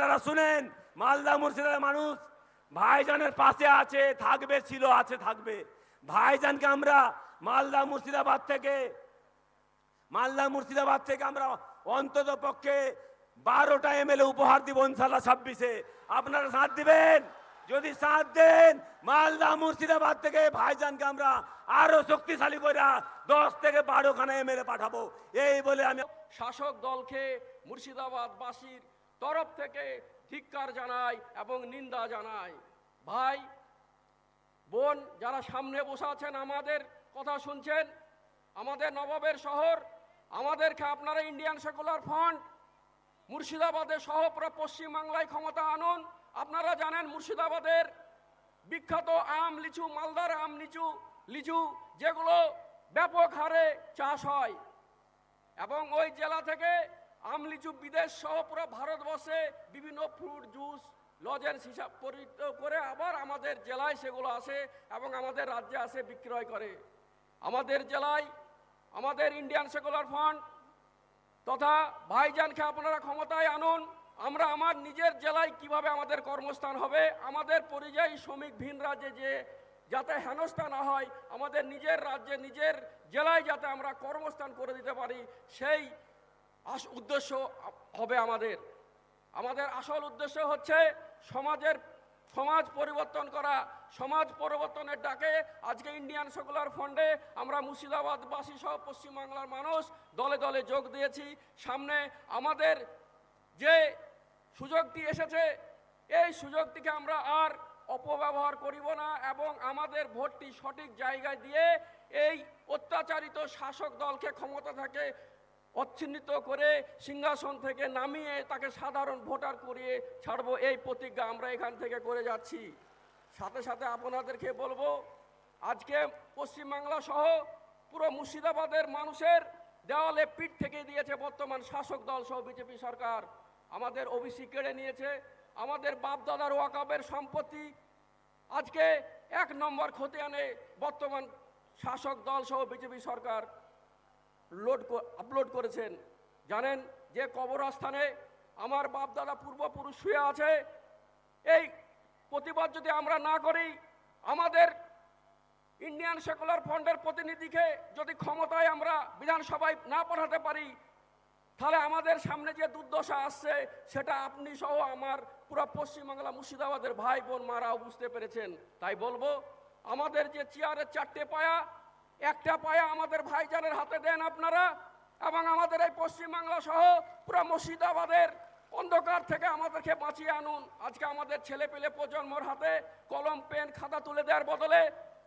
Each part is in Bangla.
আপনারা শুনেন, মালদা মুর্শিদাবাদের মানুষ ভাইজানের পাশে আছে, থাকবে, ছিল, আছে, থাকবে। ভাইজানকে আমরা মালদা মুর্শিদাবাদ থেকে আমরা অন্তত পক্ষে 12টা এমএলএ উপহার দিব ইনশাআল্লাহ 26-এ। আপনারা সাথ দিবেন? যদি সাথ দেন, মালদা মুর্শিদাবাদ থেকে ভাইজানকে আমরা আরো শক্তিশালী করে 10 থেকে 12খানা এমএলএ পাঠাবো। এই বলে আমি শাসক দলকে মুর্শিদাবাদবাসীর তরফ থেকে ধিক্কার জানাই এবং নিন্দা জানাই। ভাই বোন যারা সামনে বসে আছেন, আমাদের কথা শুনছেন, আমাদের নবাবের শহর, আমাদেরকে আপনারা ইন্ডিয়ান সেকুলার ফ্রন্ট মুর্শিদাবাদে সহ পুরো পশ্চিমবাংলায় ক্ষমতা আনুন। আপনারা জানেন মুর্শিদাবাদের বিখ্যাত আম লিচু, মালদার আম লিচু যেগুলো ব্যাপক হারে চাষ হয়, এবং ওই জেলা থেকে আম লিচু বিদেশ সহ পুরো ভারতবর্ষে বিভিন্ন ফ্রুট জুস লজেন্স হিসাব পরিচিত করে আবার আমাদের জেলায় সেগুলো আসে এবং আমাদের রাজ্যে আসে বিক্রয় করে। আমাদের জেলায় আমাদের ইন্ডিয়ান সেকুলার ফ্রন্ট তথা ভাইজানকে আপনারা ক্ষমতায় আনুন। আমরা আমার নিজের জেলায় কিভাবে আমাদের কর্মস্থান হবে, আমাদের পরিযায়ী শ্রমিক ভিন রাজ্যে যে যাতে হেনস্থা না হয়, আমাদের নিজের রাজ্যে নিজের জেলায় যাতে আমরা কর্মস্থান করে দিতে পারি, সেই উদ্দেশ্য হবে আমাদের আসল উদ্দেশ্য হচ্ছে সমাজ পরিবর্তন করা। সমাজ পরিবর্তনের ডাকে আজকে ইন্ডিয়ান সেকুলার ফ্রন্টে আমরা মুর্শিদাবাদবাসী সহ পশ্চিমবাংলার মানুষ দলে দলে যোগ দিয়েছি। সামনে আমাদের যে সুযোগটি এসেছে, এই সুযোগটিকে আমরা আর অপব্যবহার করিব না এবং আমাদের ভোটটি সঠিক জায়গায় দিয়ে এই অত্যাচারিত শাসক দলকে ক্ষমতা থেকে অচ্ছিন্নিত করে সিংহাসন থেকে নামিয়ে তাকে সাধারণ ভোটার করিয়ে ছাড়বো, এই প্রতিজ্ঞা আমরা এখান থেকে করে যাচ্ছি। সাথে সাথে আপনাদেরকে বলবো, আজকে পশ্চিমবাংলা সহ পুরো মুর্শিদাবাদের মানুষের দেওয়ালে পিঠ থেকে দিয়েছে বর্তমান শাসক দল সহ বিজেপি সরকার। আমাদের ওবিসি কেড়ে নিয়েছে, আমাদের বাপদাদার ওয়াকাবের সম্পত্তি আজকে 1 নম্বর খতিয়ানে বর্তমান শাসক দল সহ বিজেপি সরকার আপলোড করেছেন। জানেন যে কবরস্থানে আমার বাপদাদা পূর্বপুরুষ শুয়ে আছে, এই প্রতিবাদ যদি আমরা না করি, আমাদের ইন্ডিয়ান সেকুলার ফ্রন্টের প্রতিনিধিকে যদি ক্ষমতায় আমরা বিধানসভায় না পাঠাতে পারি, তাহলে আমাদের সামনে যে দুর্দশা আসছে সেটা আপনি সহ আমার পুরো পশ্চিমবাংলা মুর্শিদাবাদের ভাই বোন মারাও বুঝতে পেরেছেন। তাই বলবো, আমাদের যে চেয়ারের 4টে পায়া, একটা পায়া আমাদের ভাইজানের হাতে দেন আপনারা, এবং আমাদের এই পশ্চিমবাংলা সহ পুরো মুর্শিদাবাদের অন্ধকার থেকে আমাদেরকে বাঁচিয়ে আনুন। আজকে আমাদের ছেলেপেলে প্রজন্মর হাতে কলম পেন খাতা তুলে দেওয়ার বদলে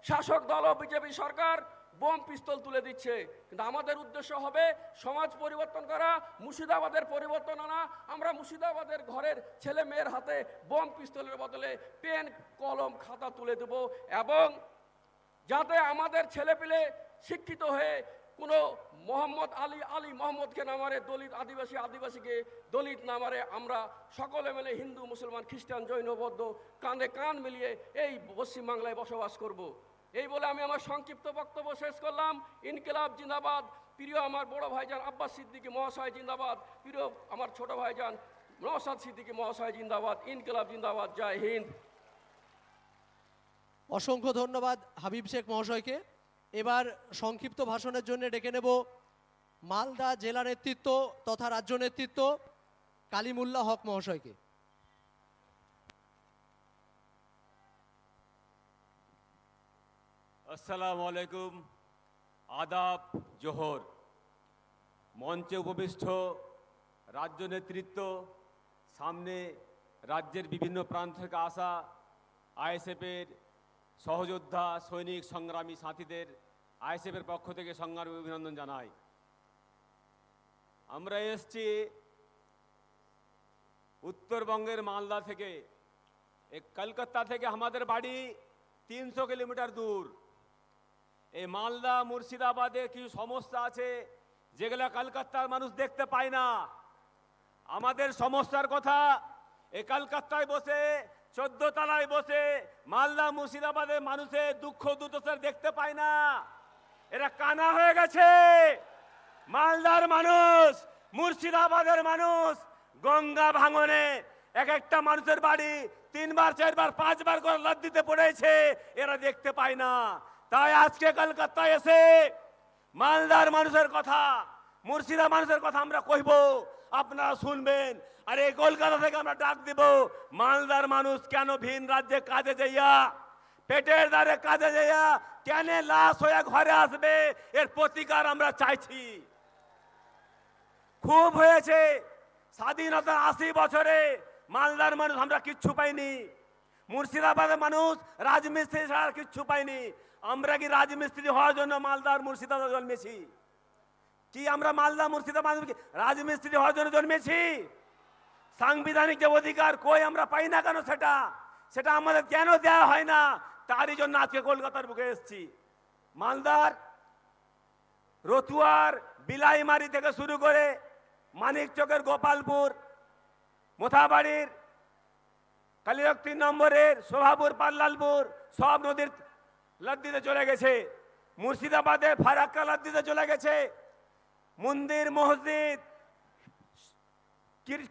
শাসক দল ও বিজেপি সরকার বোম পিস্তল তুলে দিচ্ছে। কিন্তু আমাদের উদ্দেশ্য হবে সমাজ পরিবর্তন করা, মুর্শিদাবাদের পরিবর্তন আনা। আমরা মুর্শিদাবাদের ঘরের ছেলে মেয়ের হাতে বোম পিস্তলের বদলে পেন কলম খাতা তুলে দেব, এবং যাতে আমাদের ছেলেপেলে শিক্ষিত হয়ে কোনো মোহাম্মদ আলী মোহাম্মদকে না মারে, দলিত আদিবাসীকে দলিত না মারে, আমরা সকলে মিলে হিন্দু মুসলমান খ্রিস্টান জৈন বৌদ্ধ কাঁধে কাঁধ মিলিয়ে এই পশ্চিমবাংলায় বসবাস করব। এই বলে আমি আমার সংক্ষিপ্ত বক্তব্য শেষ করলাম। ইনকিলাব জিন্দাবাদ। প্রিয় আমার বড় ভাইজান আব্বাস সিদ্দিকী মহাশয় জিন্দাবাদ। প্রিয় আমার ছোট ভাইজান নওশাদ সিদ্দিকী মহাশয় জিন্দাবাদ। ইনকিলাব জিন্দাবাদ। জয় হিন্দ। অসংখ্য ধন্যবাদ হাবিব শেখ মহাশয়কে। এবার সংক্ষিপ্ত ভাষণের জন্য ডেকে নেব মালদা জেলা নেতৃত্ব তথা রাজ্য নেতৃত্ব কালিমুল্লাহ হক মহাশয়কে। আসসালামু আলাইকুম, আদাব, জোহর। মঞ্চে উপবিষ্ট রাজ্য নেতৃত্ব, সামনে রাজ্যের বিভিন্ন প্রান্ত থেকে আসা আইএসএফের সহযোদ্ধা সৈনিক সংগ্রামী সাথীদের আইএসএফের পক্ষ থেকে সংগ্রামী অভিনন্দন জানাই। আমরা এসেছি উত্তরবঙ্গের মালদা থেকে। কলকাতা থেকে আমাদের বাড়ি 300 কিলোমিটার দূর। এই মালদা মুর্শিদাবাদে কিছু সমস্যা আছে যেগুলো কলকাতার মানুষ দেখতে পায় না। আমাদের সমস্যার কথা এই কলকাতায় বসে 14 তলায় বসে মালদা মুর্শিদাবাদের মানুষের দুঃখ দুর্দশা দেখতে পায় না। এরা কানা হয়ে গেছে। মালদার মানুষ, মুর্শিদাবাদের মানুষ গঙ্গা ভাঙনে এক একটা মানুষের বাড়ি 3 বার 4 বার 5 বার করে লাদ্দিতে পড়েছে, এরা দেখতে পায় না। তাই আজকে কলকাতায় এসে মালদার মানুষের কথা, মুর্শিদা মানুষের কথা আমরা কইব, আপনারা শুনবেন। আর এই কলকাতা থেকে আমরা ডাক দিব, মালদার মানুষ কেন ভিন রাজ্যে কাজে যাইয়া, পেটের দ্বারে কাজে যাইয়া কেন লাশ হয়ে ঘরে আসবে, এর প্রতিকার আমরা চাইছি। খুব হয়েছে, স্বাধীনতার 80 বছরে মালদার মানুষ আমরা কিচ্ছু পাইনি, মুর্শিদাবাদের মানুষ রাজমিস্ত্রি ছাড়া কিচ্ছু পাইনি। আমরা কি রাজমিস্ত্রি হওয়ার জন্য মালদার মুর্শিদাবাদ জন্মেছি? কি আমরা মালদা মুর্শিদাবাদ রাজমিস্ত্রি হওয়ার জন্য জন্মেছি? সাংবিধানিক যে অধিকার কই আমরা পাই না কেন, সেটা আমাদের কেন দেওয়া হয় না? তারই জন্য আজকে কলকাতার বুকে এসেছি। মালদার রতুয়ার বিলাইমারি থেকে শুরু করে মানিকচকের গোপালপুর, মোথাবাড়ির কালিয়াক 3 নম্বরের শোভাপুর, পাল্লালপুর সব নদীর লাদ্দিতে চলে গেছে। মুর্শিদাবাদে ফারাক্কা লাদ্দিতে চলে গেছে। মন্দির, মসজিদ,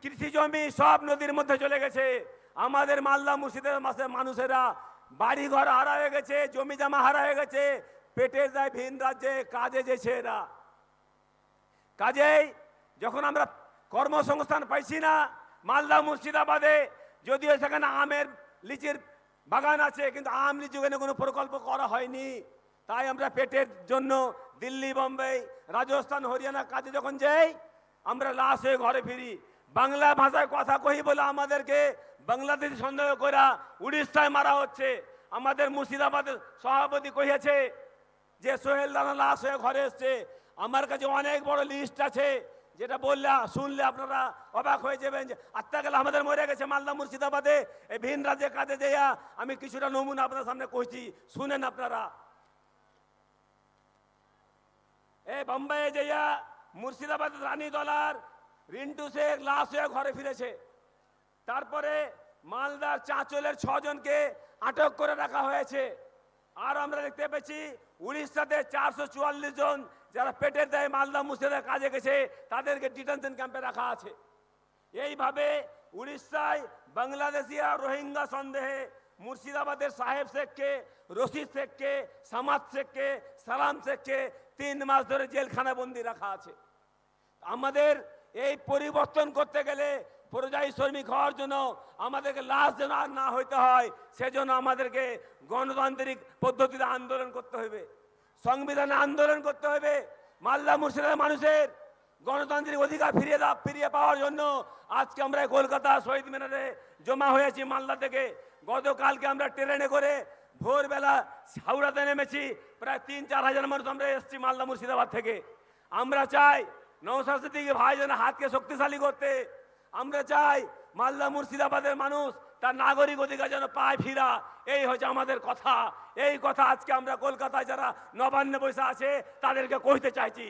কৃষি জমি সব নদীর মধ্যে চলে গেছে। আমাদের মালদা মুর্শিদাবাদের মানুষেরা বাড়ি ঘর হারা হয়ে গেছে, জমি জমা হারা হয়ে গেছে, পেটের দায় ভিন রাজ্যে কাজে যেছে এরা। কাজেই যখন আমরা কর্মসংস্থান পাইছি না মালদা মুর্শিদাবাদে, যদিও সেখানে আমের লিচির বাগান আছে, কিন্তু আম লিচু এখানে কোনো প্রকল্প করা হয়নি। তাই আমরা পেটের জন্য দিল্লি, বোম্বে, রাজস্থান, হরিয়ানা কাজে যখন যাই, আমরা লাশ হয়ে ঘরে ফিরি। বাংলা ভাষায় কথা কই বলে আমাদেরকে বাংলাদেশি সন্দেহ করা উড়িষ্যায় মারা হচ্ছে। আমাদের মুর্শিদাবাদের সভাপতি কহিয়েছে যে সোহেল রানা লাশ হয়ে ঘরে এসছে। আমার কাছে অনেক বড় লিস্ট আছে, যেটা বললে শুনলে আপনারা অবাক হয়ে যাবেন যে আত্মাকাল আমাদের মরে গেছে মালদা মুর্শিদাবাদে এই ভিন রাজ্যে কাজে যাইয়া। আমি কিছুটা নমুনা আপনার সামনে কইছি, শুনেন আপনারা। এই বোম্বাইয়ে যাইয়া মুর্শিদাবাদ রানীতলার রিন্টু শেখ লাশ হয়ে ঘরে ফিরেছে। তারপরে মালদার চাঁচলের 6 জনকে আটক করে রাখা হয়েছে। আর আমরা দেখতে পেয়েছি উড়িষ্যাতে 444 জন যারা পেটের দায়ে মালদা মুর্শিদাবাদে কাজে গেছে, তাদেরকে ডিটেনশন ক্যাম্পে রাখা আছে। এইভাবে উড়িষ্যায় বাংলাদেশি আর রোহিঙ্গা সন্দেহে মুর্শিদাবাদের সাহেব শেখকে, রশিদ শেখকে, সামাদ শেখকে, সালাম শেখকে 3 মাস ধরে জেলখানা বন্দি রাখা আছে। আমাদের এই পরিবর্তন করতে গেলে, পরিযায়ী শ্রমিক হওয়ার জন্য আমাদেরকে লাশ যেন আর না হইতে হয়, সেজন্য আমাদেরকে গণতান্ত্রিক পদ্ধতিতে আন্দোলন করতে হবে, সংবিধানে আন্দোলন করতে হবে। মালদা মুর্শিদাবাদের মানুষের গণতান্ত্রিক অধিকার ফিরিয়ে পাওয়ার জন্য আজকে আমরা কলকাতা শহীদ মিনারে জমা হয়েছি মালদা থেকে। গতকালকে আমরা ট্রেনে করে ভোরবেলা হাওড়াতে নেমেছি। প্রায় 3-4 হাজার মানুষ আমরা এসেছি মালদা মুর্শিদাবাদ থেকে। আমরা চাই নওশাদ সিদ্দিকী ভাই যেন হাতকে শক্তিশালী করতে। আমরা চাই মালদা মুর্শিদাবাদের মানুষ তার নাগরিক অধিকার যেন পায় ফিরা। এই হচ্ছে আমাদের কথা। এই কথা আজকে আমরা কলকাতায় যারা নবান্নে বসে আছে তাদেরকে কইতে চাইছি।